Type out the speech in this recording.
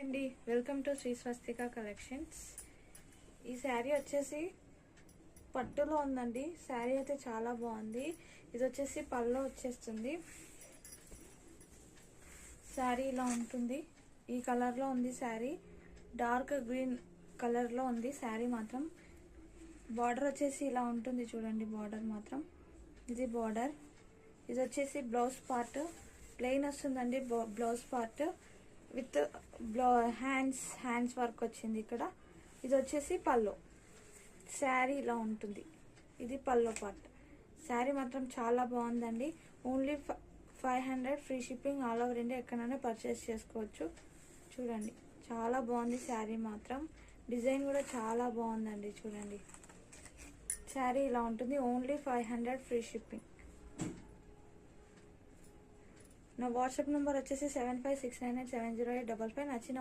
అండి, welcome to Shri స్వస్తిక collections. ఈ శారీ వచ్చేసి పట్టులో ఉందండి. శారీ అయితే చాలా బాగుంది. ఇది వచ్చేసి పళ్ళు వచ్చేస్తుంది. శారీ ఇలా ఉంటుంది. ఈ కలర్లో ఉంది శారీ. డార్క్ గ్రీన్ కలర్లో ఉంది శారీ మాత్రం. బార్డర్ వచ్చేసి ఇలా ఉంటుంది చూడండి. బార్డర్ మాత్రం ఇది బార్డర్. ఇది వచ్చేసి బ్లౌజ్ పార్ట్ ప్లెయిన్ వస్తుందండి. Blouse part with hands work వచ్చింది ఇక్కడ. ఇది వచ్చేసి పళ్ళు. శారీ ఇలా ఉంటుంది. ఇది పళ్ళు పార్ట్. శారీ మాత్రం చాలా బాగుందండి. Only 500 free shipping. All over India ఎక్కడైనా పర్చేస్ చేసుకోవచ్చు. చూడండి చాలా బాగుంది శారీ మాత్రం. డిజైన్ కూడా చాలా బాగుందండి. చూడండి శారీ ఇలా ఉంటుంది. Only 500 free shipping. నా వాట్సాప్ నెంబర్ వచ్చేసి 7569870855. నచ్చిన